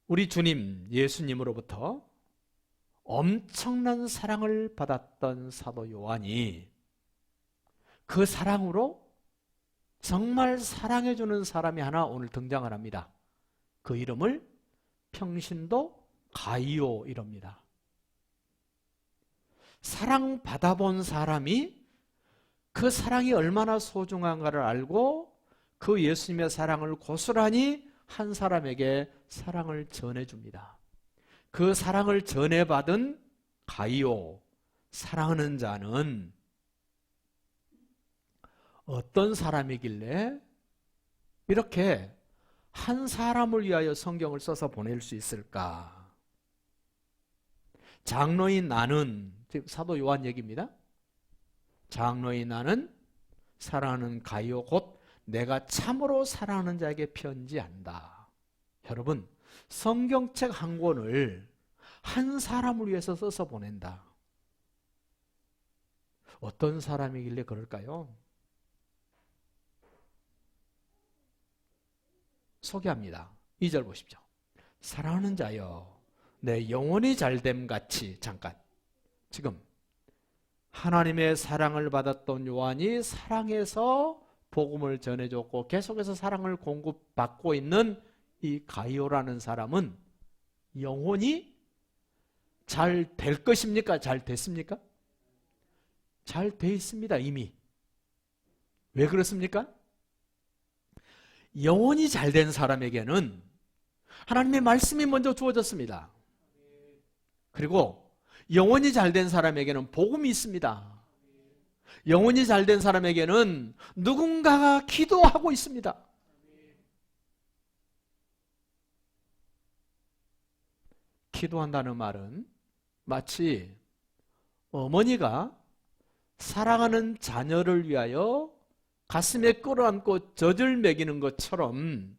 우리 주님 예수님으로부터 엄청난 사랑을 받았던 사도 요한이 그 사랑으로 정말 사랑해주는 사람이 하나 오늘 등장을 합니다. 그 이름을 평신도 가이오 이럽니다. 사랑 받아본 사람이 그 사랑이 얼마나 소중한가를 알고 그 예수님의 사랑을 고스란히 한 사람에게 사랑을 전해줍니다. 그 사랑을 전해받은 가이오, 사랑하는 자는 어떤 사람이길래 이렇게 한 사람을 위하여 성경을 써서 보낼 수 있을까? 장로인 나는, 지금 사도 요한 얘기입니다. 장로인 나는 사랑하는 가이오 곧 내가 참으로 사랑하는 자에게 편지한다. 여러분, 성경책 한 권을 한 사람을 위해서 써서 보낸다. 어떤 사람이길래 그럴까요? 소개합니다. 2절 보십시오. 사랑하는 자여, 내 영혼이 잘됨 같이. 잠깐, 지금 하나님의 사랑을 받았던 요한이 사랑해서 복음을 전해줬고 계속해서 사랑을 공급받고 있는 이 가이오라는 사람은 영혼이 잘 될 것입니까? 잘 됐습니까? 잘 돼 있습니다. 이미. 왜 그렇습니까? 영혼이 잘 된 사람에게는 하나님의 말씀이 먼저 주어졌습니다. 그리고 영혼이 잘 된 사람에게는 복음이 있습니다. 영혼이 잘 된 사람에게는 누군가가 기도하고 있습니다. 기도한다는 말은 마치 어머니가 사랑하는 자녀를 위하여 가슴에 끌어안고 젖을 먹이는 것처럼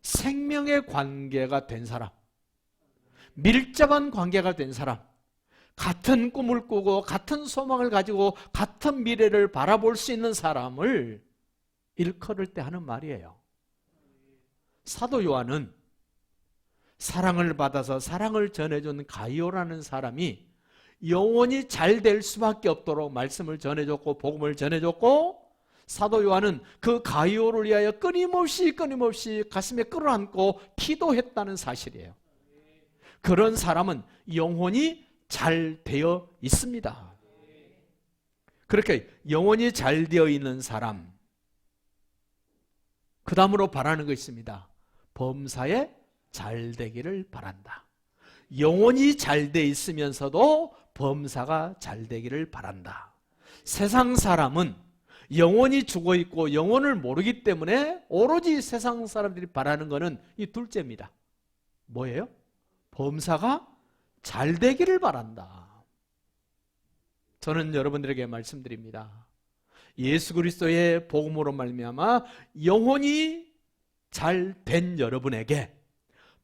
생명의 관계가 된 사람, 밀접한 관계가 된 사람, 같은 꿈을 꾸고 같은 소망을 가지고 같은 미래를 바라볼 수 있는 사람을 일컬을 때 하는 말이에요. 사도 요한은 사랑을 받아서 사랑을 전해준 가이오라는 사람이 영원히 잘 될 수밖에 없도록 말씀을 전해줬고 복음을 전해줬고, 사도 요한은 그 가이오를 위하여 끊임없이 가슴에 끌어안고 기도했다는 사실이에요. 그런 사람은 영혼이 잘 되어 있습니다. 그렇게 영혼이 잘 되어 있는 사람, 그 다음으로 바라는 것이 있습니다. 범사에 잘 되기를 바란다. 영혼이 잘 돼 있으면서도 범사가 잘 되기를 바란다. 세상 사람은 영혼이 죽어 있고 영혼을 모르기 때문에 오로지 세상 사람들이 바라는 것은 이 둘째입니다. 뭐예요? 범사가 잘 되기를 바란다. 저는 여러분들에게 말씀드립니다. 예수 그리스도의 복음으로 말미암아 영혼이 잘 된 여러분에게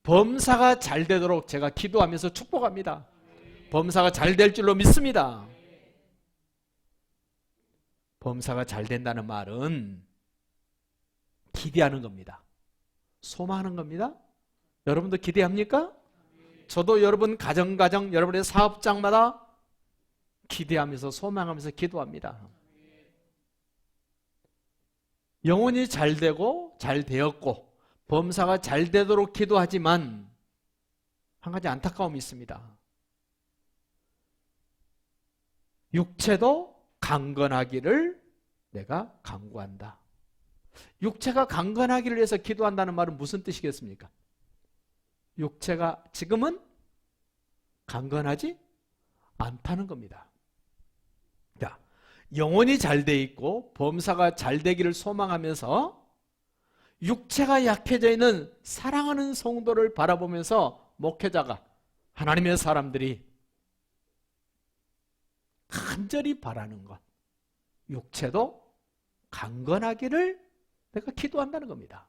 범사가 잘 되도록 제가 기도하면서 축복합니다. 범사가 잘 될 줄로 믿습니다. 범사가 잘 된다는 말은 기대하는 겁니다. 소망하는 겁니다. 여러분도 기대합니까? 저도 여러분 가정 여러분의 사업장마다 기대하면서 소망하면서 기도합니다. 영혼이 잘 되고 잘 되었고 범사가 잘 되도록 기도하지만 한 가지 안타까움이 있습니다. 육체도 강건하기를 내가 간구한다. 육체가 강건하기를 위해서 기도한다는 말은 무슨 뜻이겠습니까? 육체가 지금은 강건하지 않다는 겁니다. 자, 영혼이 잘 돼 있고 범사가 잘 되기를 소망하면서 육체가 약해져 있는 사랑하는 성도를 바라보면서 목회자가, 하나님의 사람들이 간절히 바라는 것, 육체도 강건하기를 내가 기도한다는 겁니다.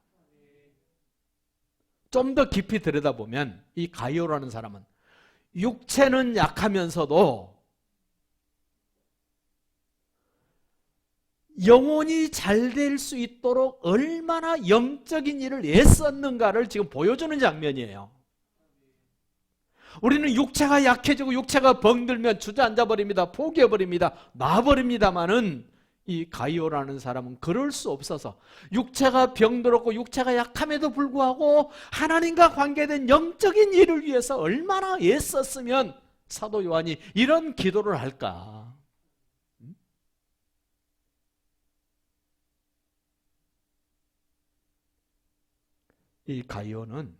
좀 더 깊이 들여다보면 이 가이오라는 사람은 육체는 약하면서도 영혼이 잘 될 수 있도록 얼마나 영적인 일을 애썼는가를 지금 보여주는 장면이에요. 우리는 육체가 약해지고 육체가 벙들면 주저앉아 버립니다. 포기해 버립니다. 놔버립니다마는 이 가이오라는 사람은 그럴 수 없어서 육체가 병들었고 육체가 약함에도 불구하고 하나님과 관계된 영적인 일을 위해서 얼마나 애썼으면 사도 요한이 이런 기도를 할까? 이 가이오는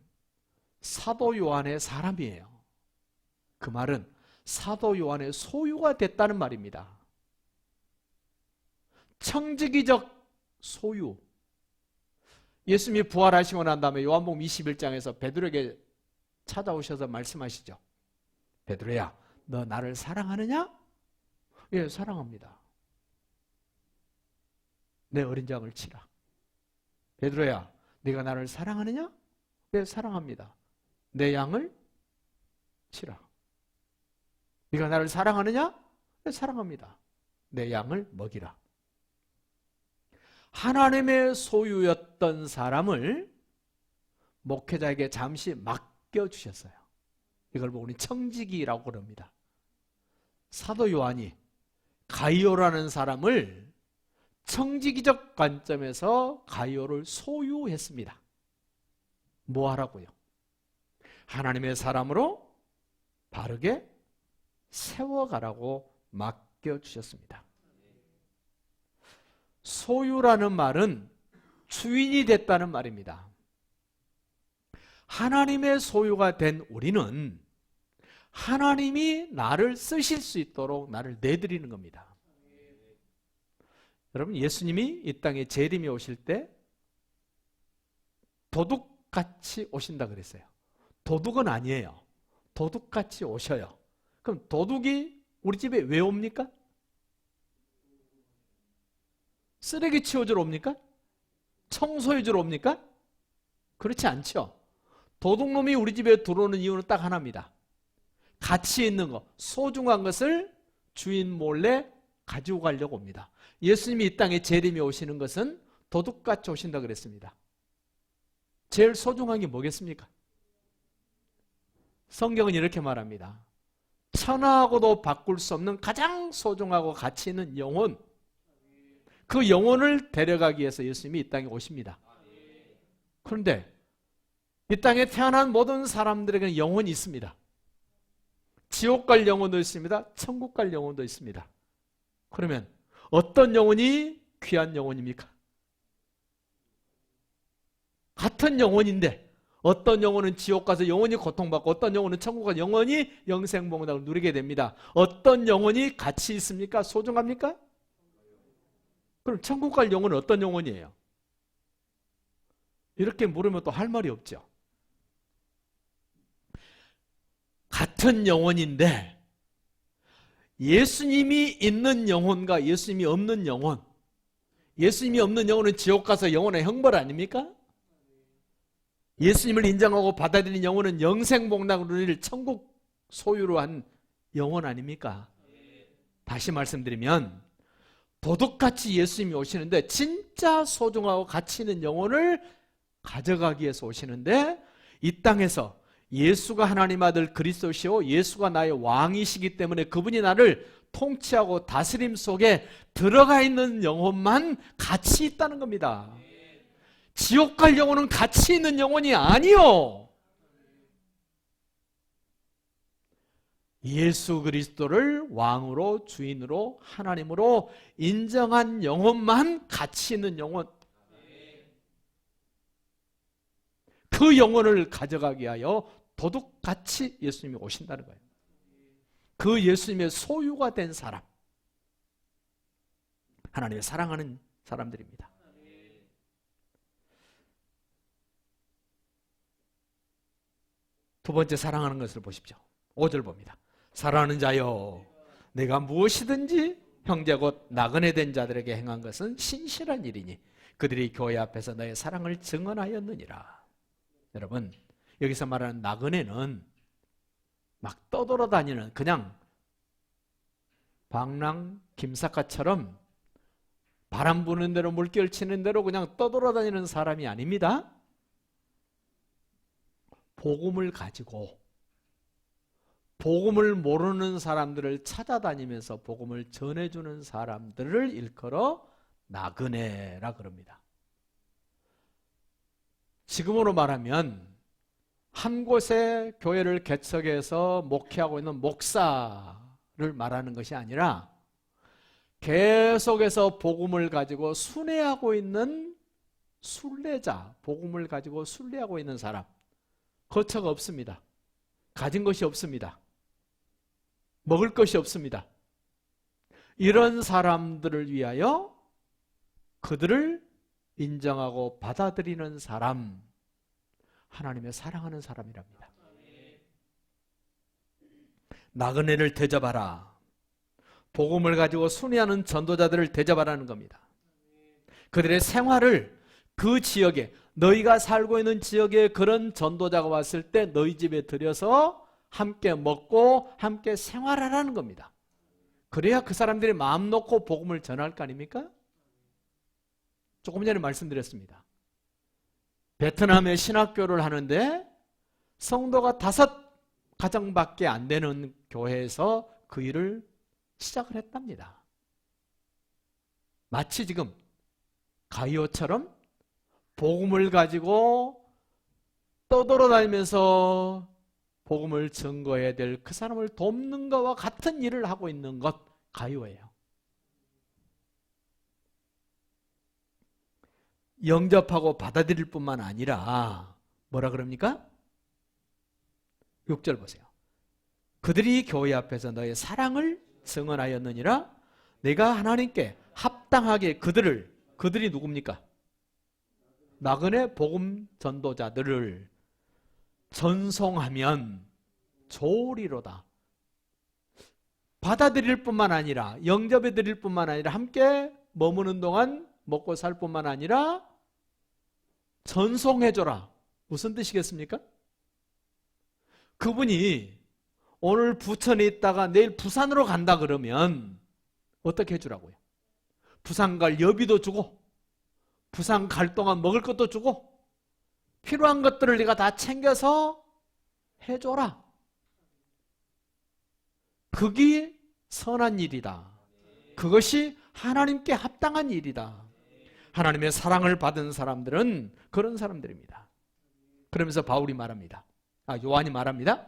사도 요한의 사람이에요. 그 말은 사도 요한의 소유가 됐다는 말입니다. 청지기적 소유. 예수님이 부활하시고 난 다음에 요한복음 21장에서 베드로에게 찾아오셔서 말씀하시죠. 베드로야, 너 나를 사랑하느냐? 예, 사랑합니다. 내 어린 양을 치라. 베드로야, 네가 나를 사랑하느냐? 네, 사랑합니다. 내 양을 치라. 네가 나를 사랑하느냐? 네, 사랑합니다. 내 양을 먹이라. 하나님의 소유였던 사람을 목회자에게 잠시 맡겨주셨어요. 이걸 보고 우리 청지기라고 그럽니다. 사도 요한이 가이오라는 사람을 청지기적 관점에서 가이오를 소유했습니다. 뭐 하라고요? 하나님의 사람으로 바르게 세워가라고 맡겨주셨습니다. 소유라는 말은 주인이 됐다는 말입니다. 하나님의 소유가 된 우리는 하나님이 나를 쓰실 수 있도록 나를 내드리는 겁니다. 여러분, 예수님이 이 땅에 재림이 오실 때 도둑같이 오신다 그랬어요. 도둑은 아니에요. 도둑같이 오셔요. 그럼 도둑이 우리 집에 왜 옵니까? 쓰레기 치워주러 옵니까? 청소해주러 옵니까? 그렇지 않죠. 도둑놈이 우리 집에 들어오는 이유는 딱 하나입니다. 가치 있는 것, 소중한 것을 주인 몰래 가지고 가려고 옵니다. 예수님이 이 땅에 재림이 오시는 것은 도둑같이 오신다 그랬습니다. 제일 소중한 게 뭐겠습니까? 성경은 이렇게 말합니다. 천하하고도 바꿀 수 없는 가장 소중하고 가치 있는 영혼, 그 영혼을 데려가기 위해서 예수님이 이 땅에 오십니다. 그런데 이 땅에 태어난 모든 사람들에게는 영혼이 있습니다. 지옥 갈 영혼도 있습니다. 천국 갈 영혼도 있습니다. 그러면 어떤 영혼이 귀한 영혼입니까? 같은 영혼인데 어떤 영혼은 지옥 가서 영원히 고통받고 어떤 영혼은 천국 가서 영원히 영생복락을 누리게 됩니다. 어떤 영혼이 가치 있습니까? 소중합니까? 그럼 천국 갈 영혼은 어떤 영혼이에요? 이렇게 물으면 또 할 말이 없죠. 같은 영혼인데 예수님이 있는 영혼과 예수님이 없는 영혼, 예수님이 없는 영혼은 지옥 가서 영혼의 형벌 아닙니까? 예수님을 인정하고 받아들인 영혼은 영생복락을 누릴 천국 소유로 한 영혼 아닙니까? 다시 말씀드리면 도둑같이 예수님이 오시는데 진짜 소중하고 가치 있는 영혼을 가져가기 위해서 오시는데 이 땅에서 예수가 하나님 아들 그리스도시요 예수가 나의 왕이시기 때문에 그분이 나를 통치하고 다스림 속에 들어가 있는 영혼만 가치 있다는 겁니다. 지옥 갈 영혼은 가치 있는 영혼이 아니요. 예수 그리스도를 왕으로 주인으로 하나님으로 인정한 영혼만 가치 있는 영혼. 그 영혼을 가져가기 위하여 도둑같이 예수님이 오신다는 거예요. 그 예수님의 소유가 된 사람, 하나님의 사랑하는 사람들입니다. 두 번째 사랑하는 것을 보십시오. 5절 봅니다. 사랑하는 자여, 내가 무엇이든지 형제 곧 나그네 된 자들에게 행한 것은 신실한 일이니 그들이 교회 앞에서 너의 사랑을 증언하였느니라. 여러분, 여기서 말하는 나그네는 막 떠돌아다니는 그냥 방랑 김사카처럼 바람 부는 대로 물결 치는 대로 그냥 떠돌아다니는 사람이 아닙니다. 복음을 가지고 복음을 모르는 사람들을 찾아다니면서 복음을 전해주는 사람들을 일컬어 나그네라 그럽니다. 지금으로 말하면 한 곳에 교회를 개척해서 목회하고 있는 목사를 말하는 것이 아니라 계속해서 복음을 가지고 순회하고 있는 순례자, 복음을 가지고 순례하고 있는 사람, 거처가 없습니다. 가진 것이 없습니다. 먹을 것이 없습니다. 이런 사람들을 위하여 그들을 인정하고 받아들이는 사람, 하나님의 사랑하는 사람이랍니다. 나그네를 대접하라. 복음을 가지고 순회하는 전도자들을 대접하라는 겁니다. 그들의 생활을 그 지역에, 너희가 살고 있는 지역에 그런 전도자가 왔을 때 너희 집에 들여서 함께 먹고 함께 생활하라는 겁니다. 그래야 그 사람들이 마음 놓고 복음을 전할 거 아닙니까? 조금 전에 말씀드렸습니다. 베트남에 신학교를 하는데 성도가 5가정밖에 안 되는 교회에서 그 일을 시작을 했답니다. 마치 지금 가이오처럼 복음을 가지고 떠돌아다니면서 복음을 증거해야 될 그 사람을 돕는 것과 같은 일을 하고 있는 것, 가이오예요. 영접하고 받아들일 뿐만 아니라 뭐라 그럽니까? 6절 보세요. 그들이 교회 앞에서 너의 사랑을 증언하였느니라. 내가 하나님께 합당하게 그들이 누굽니까? 나그네 복음 전도자들을 전송하면 좋으리로다. 받아들일 뿐만 아니라, 영접해 드릴 뿐만 아니라, 함께 머무는 동안 먹고 살 뿐만 아니라 전송해줘라. 무슨 뜻이겠습니까? 그분이 오늘 부천에 있다가 내일 부산으로 간다 그러면 어떻게 해주라고요? 부산 갈 여비도 주고, 부산 갈 동안 먹을 것도 주고, 필요한 것들을 네가 다 챙겨서 해줘라. 그게 선한 일이다. 그것이 하나님께 합당한 일이다. 하나님의 사랑을 받은 사람들은 그런 사람들입니다. 그러면서 바울이 말합니다. 요한이 말합니다.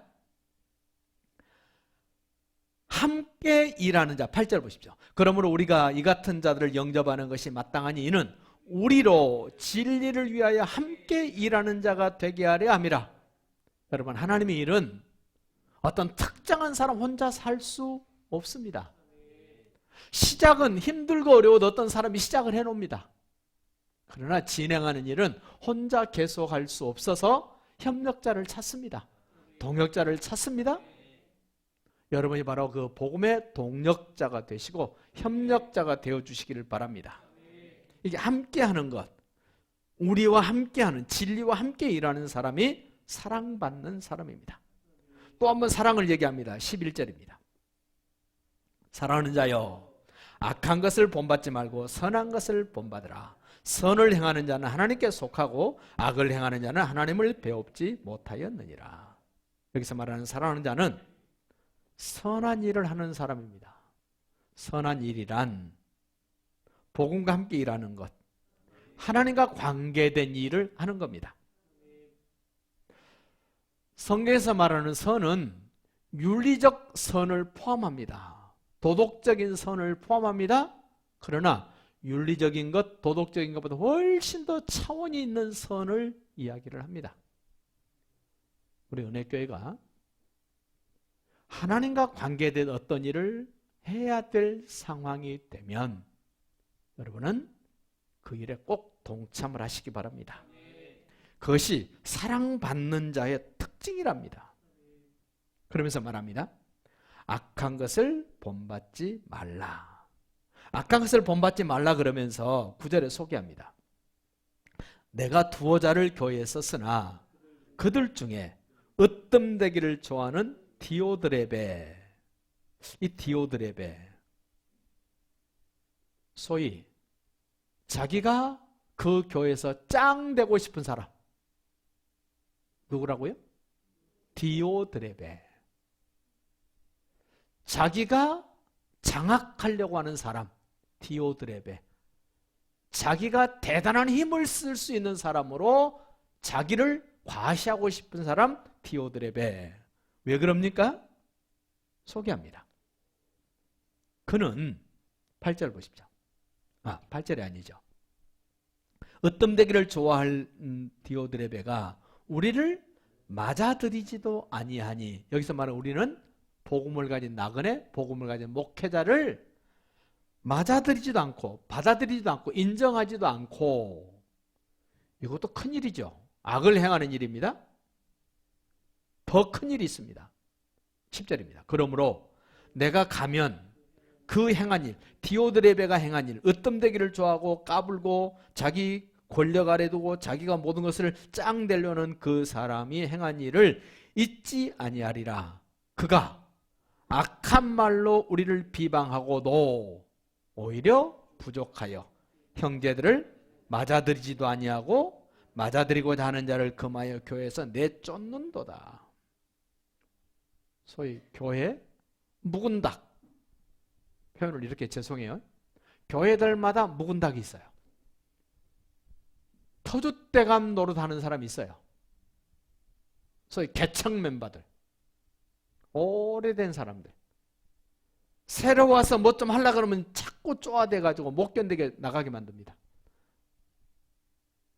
함께 일하는 자, 8절 보십시오. 그러므로 우리가 이 같은 자들을 영접하는 것이 마땅하니 이는 우리로 진리를 위하여 함께 일하는 자가 되게 하려 함이라. 여러분, 하나님의 일은 어떤 특정한 사람 혼자 살 수 없습니다. 시작은 힘들고 어려워도 어떤 사람이 시작을 해놓습니다. 그러나 진행하는 일은 혼자 계속할 수 없어서 협력자를 찾습니다. 동역자를 찾습니다. 여러분이 바로 그 복음의 동력자가 되시고 협력자가 되어주시기를 바랍니다. 이게 함께하는 것, 우리와 함께하는, 진리와 함께 일하는 사람이 사랑받는 사람입니다. 또 한 번 사랑을 얘기합니다. 11절입니다. 사랑하는 자여, 악한 것을 본받지 말고 선한 것을 본받으라. 선을 행하는 자는 하나님께 속하고 악을 행하는 자는 하나님을 배웁지 못하였느니라. 여기서 말하는 사랑하는 자는 선한 일을 하는 사람입니다. 선한 일이란 복음과 함께 일하는 것, 하나님과 관계된 일을 하는 겁니다. 성경에서 말하는 선은 윤리적 선을 포함합니다. 도덕적인 선을 포함합니다. 그러나 윤리적인 것, 도덕적인 것보다 훨씬 더 차원이 있는 선을 이야기를 합니다. 우리 은혜교회가 하나님과 관계된 어떤 일을 해야 될 상황이 되면 여러분은 그 일에 꼭 동참을 하시기 바랍니다. 그것이 사랑받는 자의 특징이랍니다. 그러면서 말합니다. 악한 것을 본받지 말라. 악한 것을 본받지 말라 그러면서 9절에 소개합니다. 내가 두어 자를 교회에 썼으나 그들 중에 으뜸되기를 좋아하는 디오드레베, 이 디오드레베, 소위 자기가 그 교회에서 짱 되고 싶은 사람, 누구라고요? 디오드레베. 자기가 장악하려고 하는 사람, 디오드레베. 자기가 대단한 힘을 쓸 수 있는 사람으로 자기를 과시하고 싶은 사람, 디오드레베. 왜 그럽니까? 소개합니다. 그는 8절 보십시오. 8절이 아니죠. 으뜸되기를 좋아할 디오드레베가 우리를 맞아들이지도 아니하니, 여기서 말하는 우리는 복음을 가진 나그네, 복음을 가진 목회자를 맞아들이지도 않고 받아들이지도 않고 인정하지도 않고, 이것도 큰일이죠. 악을 행하는 일입니다. 더 큰일이 있습니다. 10절입니다. 그러므로 내가 가면 그 행한 일, 디오드레베가 행한 일, 으뜸되기를 좋아하고 까불고 자기 권력 아래 두고 자기가 모든 것을 짱되려는 그 사람이 행한 일을 잊지 아니하리라. 그가 악한 말로 우리를 비방하고도 오히려 부족하여 형제들을 맞아들이지도 아니하고 맞아들이고자 하는 자를 금하여 교회에서 내쫓는도다. 소위 교회 묵은 닭, 표현을 이렇게 죄송해요. 교회들마다 묵은 닭이 있어요. 터줏대감 노릇하는 사람이 있어요. 소위 개척 멤버들, 오래된 사람들. 새로 와서 뭐 좀 하려고 그러면 자꾸 쪼아대가지고 못 견디게 나가게 만듭니다.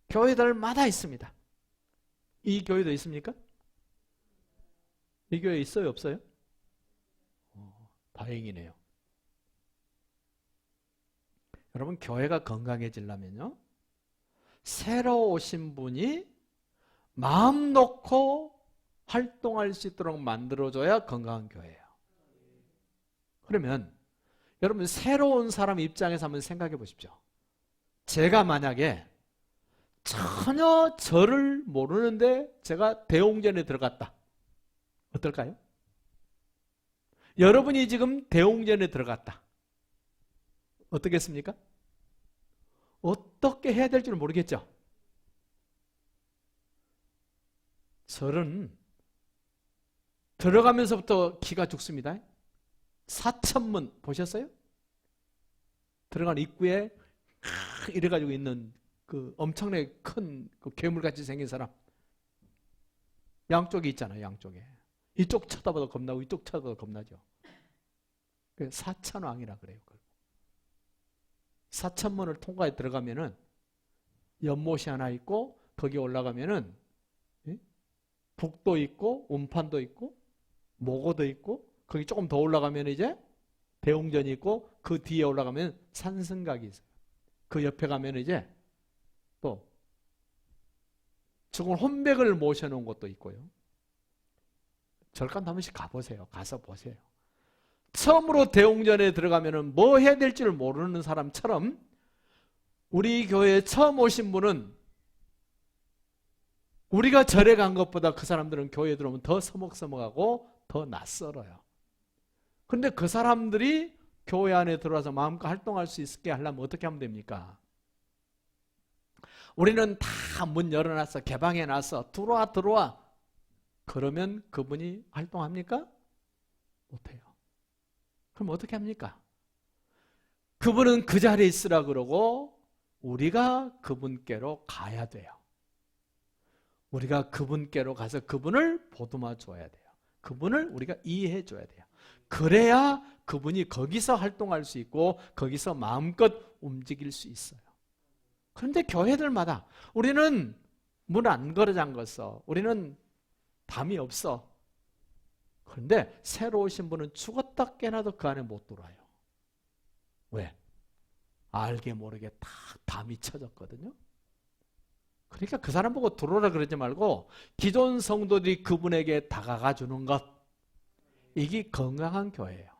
교회들마다 있습니다. 이 교회도 있습니까? 이 교회 있어요? 없어요? 다행이네요. 여러분, 교회가 건강해지려면요, 새로 오신 분이 마음 놓고 활동할 수 있도록 만들어줘야 건강한 교회예요. 그러면 여러분, 새로운 사람 입장에서 한번 생각해 보십시오. 제가 만약에 전혀 저를 모르는데 제가 대웅전에 들어갔다. 어떨까요? 여러분이 지금 대웅전에 들어갔다. 어떻겠습니까? 어떻게 해야 될지를 모르겠죠? 저는 들어가면서부터 기가 죽습니다. 사천문 보셨어요? 들어가는 입구에 이래가지고 있는 그 엄청나게 큰 그 괴물같이 생긴 사람, 양쪽에 있잖아요. 양쪽에 이쪽 쳐다봐도 겁나고 이쪽 쳐다봐도 겁나죠. 사천왕이라 그래요. 사천문을 통과해 들어가면은 연못이 하나 있고, 거기 올라가면은 북도 있고 운판도 있고 모고도 있고, 거기 조금 더 올라가면 이제 대웅전이 있고, 그 뒤에 올라가면 산승각이 있어요. 그 옆에 가면 이제 또 죽은 혼백을 모셔놓은 곳도 있고요. 절간 한 번씩 가보세요. 가서 보세요. 처음으로 대웅전에 들어가면은 뭐 해야 될지를 모르는 사람처럼, 우리 교회에 처음 오신 분은 우리가 절에 간 것보다 그 사람들은 교회에 들어오면 더 서먹서먹하고 더 낯설어요. 그런데 그 사람들이 교회 안에 들어와서 마음껏 활동할 수 있게 하려면 어떻게 하면 됩니까? 우리는 다 문 열어놨어, 개방해놨어, 들어와. 그러면 그분이 활동합니까? 못해요. 그럼 어떻게 합니까? 그분은 그 자리에 있으라 그러고 우리가 그분께로 가야 돼요. 우리가 그분께로 가서 그분을 보듬어 줘야 돼요. 그분을 우리가 이해해 줘야 돼요. 그래야 그분이 거기서 활동할 수 있고 거기서 마음껏 움직일 수 있어요. 그런데 교회들마다 우리는 문 안 걸어 잠갔어, 우리는 담이 없어. 그런데 새로 오신 분은 죽었다 깨나도 그 안에 못 들어와요. 왜? 알게 모르게 다 담이 쳐졌거든요. 그러니까 그 사람 보고 들어오라 그러지 말고 기존 성도들이 그분에게 다가가 주는 것, 이게 건강한 교회예요.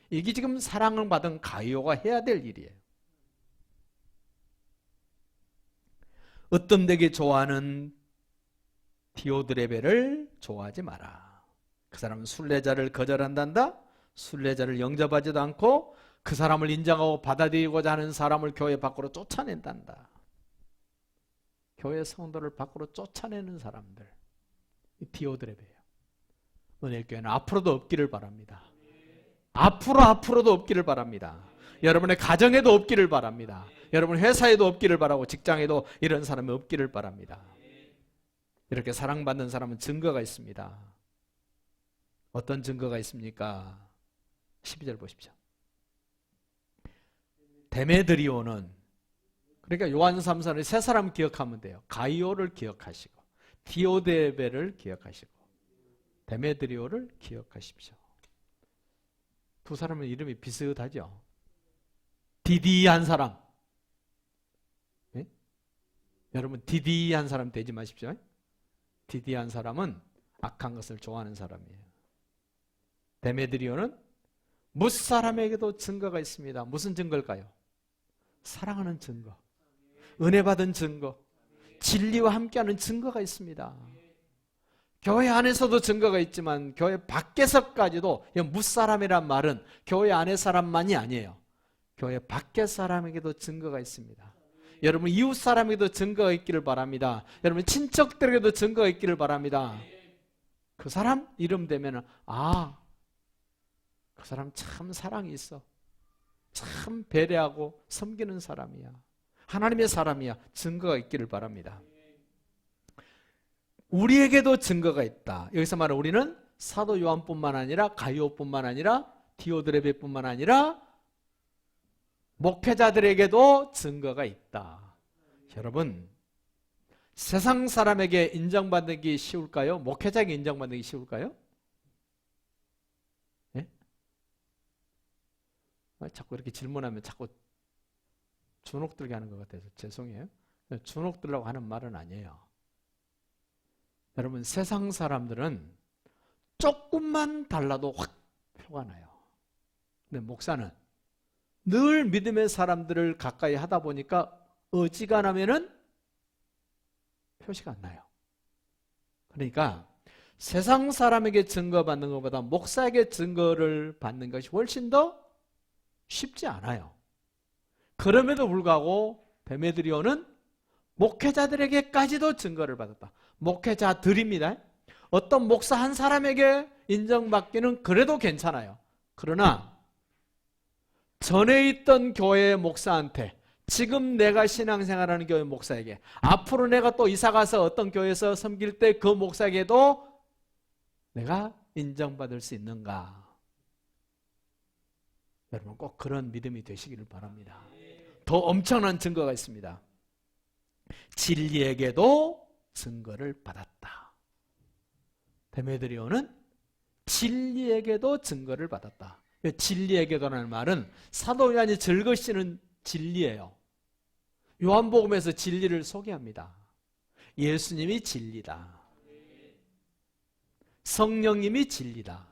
이게 지금 사랑을 받은 가이오가 해야 될 일이에요. 으뜸되게 좋아하는 디오드레베를 좋아하지 마라. 그 사람은 순례자를 거절한단다. 순례자를 영접하지도 않고 그 사람을 인정하고 받아들이고자 하는 사람을 교회 밖으로 쫓아낸단다. 교회 성도를 밖으로 쫓아내는 사람들, 이 디오드레베예요. 은혜교회는 앞으로도 없기를 바랍니다. 앞으로도 없기를 바랍니다. 여러분의 가정에도 없기를 바랍니다. 여러분 회사에도 없기를 바라고 직장에도 이런 사람이 없기를 바랍니다. 이렇게 사랑받는 사람은 증거가 있습니다. 어떤 증거가 있습니까? 12절 보십시오. 데메드리오는, 그러니까 요한 3서는 세 사람 기억하면 돼요. 가이오를 기억하시고 디오데베를 기억하시고 데메드리오를 기억하십시오. 두 사람은 이름이 비슷하죠. 디디한 사람. 네? 여러분 디디한 사람 되지 마십시오. 디디한 사람은 악한 것을 좋아하는 사람이에요. 데메드리오는 무사람에게도 증거가 있습니다. 무슨 증거일까요? 사랑하는 증거, 은혜 받은 증거, 진리와 함께하는 증거가 있습니다. 교회 안에서도 증거가 있지만 교회 밖에서까지도, 무사람이란 말은 교회 안의 사람만이 아니에요. 교회 밖의 사람에게도 증거가 있습니다. 여러분 이웃 사람에게도 증거가 있기를 바랍니다. 여러분 친척들에게도 증거가 있기를 바랍니다. 그 사람 이름 되면은 그 사람 참 사랑이 있어, 참 배려하고 섬기는 사람이야, 하나님의 사람이야, 증거가 있기를 바랍니다. 우리에게도 증거가 있다. 여기서 말하는 우리는 사도 요한뿐만 아니라 가이오뿐만 아니라 디오드레베뿐만 아니라 목회자들에게도 증거가 있다. 여러분 세상 사람에게 인정받기 쉬울까요? 목회자에게 인정받기 쉬울까요? 예? 자꾸 이렇게 질문하면 자꾸 주눅 들게 하는 것 같아서 죄송해요. 주눅 들라고 하는 말은 아니에요. 여러분 세상 사람들은 조금만 달라도 확 표가 나요. 근데 목사는 늘 믿음의 사람들을 가까이 하다 보니까 어지간하면은 표시가 안 나요. 그러니까 세상 사람에게 증거받는 것보다 목사에게 증거를 받는 것이 훨씬 더 쉽지 않아요. 그럼에도 불구하고 데메드리오는 목회자들에게까지도 증거를 받았다. 목회자들입니다. 어떤 목사 한 사람에게 인정받기는 그래도 괜찮아요. 그러나 전에 있던 교회 목사한테, 지금 내가 신앙생활하는 교회 목사에게, 앞으로 내가 또 이사가서 어떤 교회에서 섬길 때 그 목사에게도 내가 인정받을 수 있는가? 여러분 꼭 그런 믿음이 되시기를 바랍니다. 더 엄청난 증거가 있습니다. 진리에게도 증거를 받았다. 데메드리오는 진리에게도 증거를 받았다. 진리에게도라는 말은 사도 요한이 즐거시는 진리예요. 요한복음에서 진리를 소개합니다. 예수님이 진리다. 성령님이 진리다.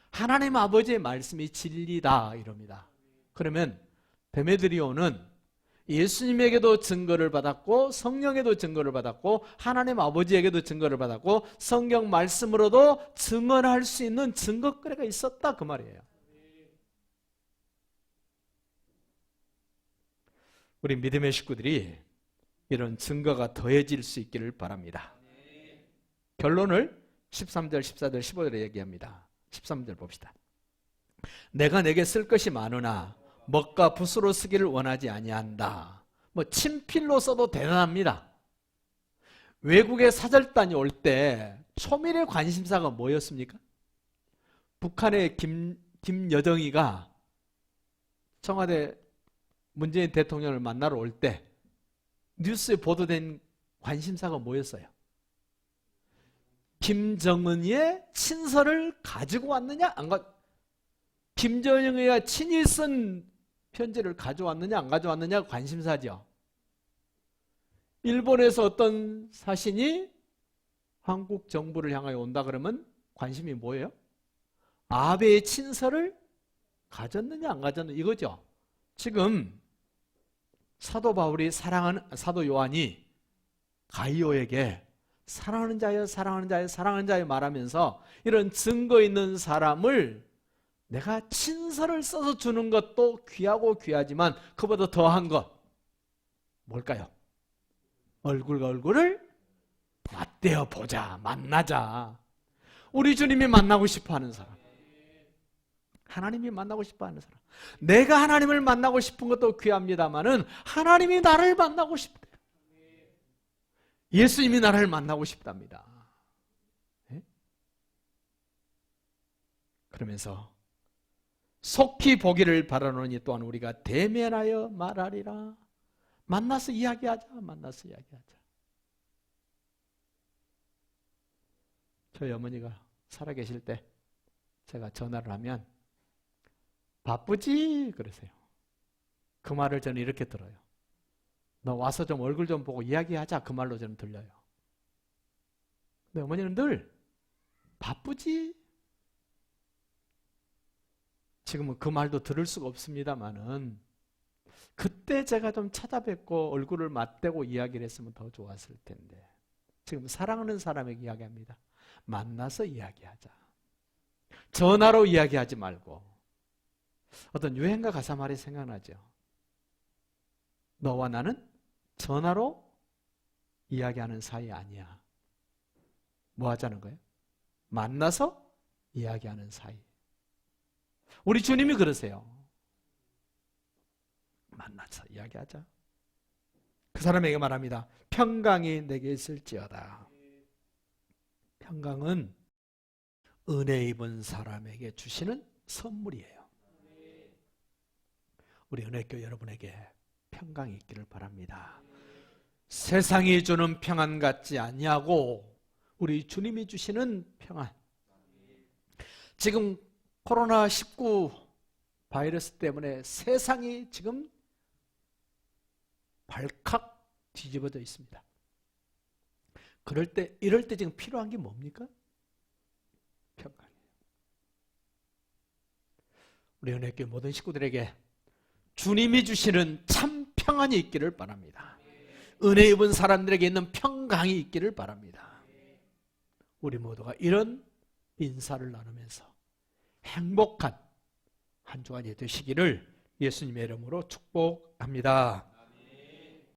하나님 아버지의 말씀이 진리다 이럽니다. 그러면 데메드리오는 예수님에게도 증거를 받았고 성령에도 증거를 받았고 하나님 아버지에게도 증거를 받았고 성경 말씀으로도 증언할 수 있는 증거거리가 있었다 그 말이에요. 우리 믿음의 식구들이 이런 증거가 더해질 수 있기를 바랍니다. 결론을 13절, 14절, 15절에 얘기합니다. 13절 봅시다. 내가 내게 쓸 것이 많으나 먹과 붓으로 쓰기를 원하지 아니한다. 친필로 써도 대단합니다. 외국의 사절단이 올 때 초밀의 관심사가 뭐였습니까? 북한의 김여정이가 청와대 문재인 대통령을 만나러 올 때 뉴스에 보도된 관심사가 뭐였어요? 김정은의 친서를 가지고 왔느냐 김정은이가 친히 쓴 편지를 가져왔느냐 안 가져왔느냐 관심사죠. 일본에서 어떤 사신이 한국 정부를 향하여 온다 그러면 관심이 뭐예요? 아베의 친서를 가졌느냐 안 가졌느냐 이거죠. 지금 사도 요한이 가이오에게 사랑하는 자여 사랑하는 자여 사랑하는 자여 말하면서 이런 증거 있는 사람을 내가 친서를 써서 주는 것도 귀하고 귀하지만 그보다 더한 것 뭘까요? 얼굴과 얼굴을 맞대어 보자, 만나자. 우리 주님이 만나고 싶어하는 사람. 하나님이 만나고 싶어 하는 사람. 내가 하나님을 만나고 싶은 것도 귀합니다마는 하나님이 나를 만나고 싶대요. 예수님이 나를 만나고 싶답니다. 네? 그러면서 속히 보기를 바라노니 또한 우리가 대면하여 말하리라. 만나서 이야기하자. 만나서 이야기하자. 저희 어머니가 살아계실 때 제가 전화를 하면 바쁘지? 그러세요. 그 말을 저는 이렇게 들어요. 너 와서 좀 얼굴 좀 보고 이야기하자. 그 말로 저는 들려요. 근데 어머니는 늘 바쁘지? 지금은 그 말도 들을 수가 없습니다만은 그때 제가 좀 찾아뵙고 얼굴을 맞대고 이야기를 했으면 더 좋았을 텐데 지금 사랑하는 사람에게 이야기합니다. 만나서 이야기하자. 전화로 이야기하지 말고. 어떤 유행가 가사 말이 생각나죠. 너와 나는 전화로 이야기하는 사이 아니야. 뭐 하자는 거예요? 만나서 이야기하는 사이. 우리 주님이 그러세요. 만나서 이야기하자. 그 사람에게 말합니다. 평강이 내게 있을지어다. 평강은 은혜 입은 사람에게 주시는 선물이에요. 우리 은혜교 여러분에게 평강이 있기를 바랍니다. 세상이 주는 평안 같지 아니하고 우리 주님이 주시는 평안. 지금 코로나19 바이러스 때문에 세상이 지금 발칵 뒤집어져 있습니다. 이럴 때 지금 필요한 게 뭡니까? 평강이에요. 우리 은혜교회 모든 식구들에게 주님이 주시는 참 평안이 있기를 바랍니다. 은혜 입은 사람들에게 있는 평강이 있기를 바랍니다. 우리 모두가 이런 인사를 나누면서 행복한 한 주간이 되시기를 예수님의 이름으로 축복합니다.